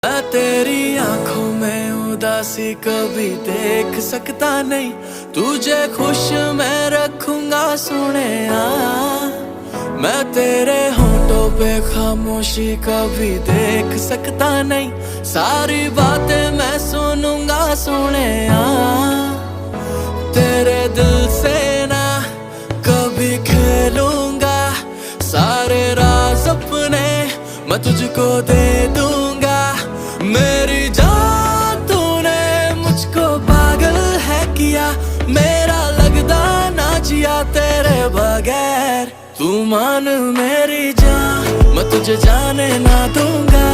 मैं तेरी आंखों में उदासी कभी देख सकता नहीं, तुझे खुश मैं रखूंगा सोनिया। मैं तेरे होठों पे खामोशी कभी देख सकता नहीं, सारी बातें मैं सुनूंगा सोनिया। तेरे दिल से ना कभी खेलूंगा, सारे राज अपने मैं तुझको दे दूंगा। मेरी जान तूने मुझको पागल है किया, मेरा लगदा ना जिया तेरे बगैर। तू मान मेरी जान, मैं तुझे जाने ना दूंगा।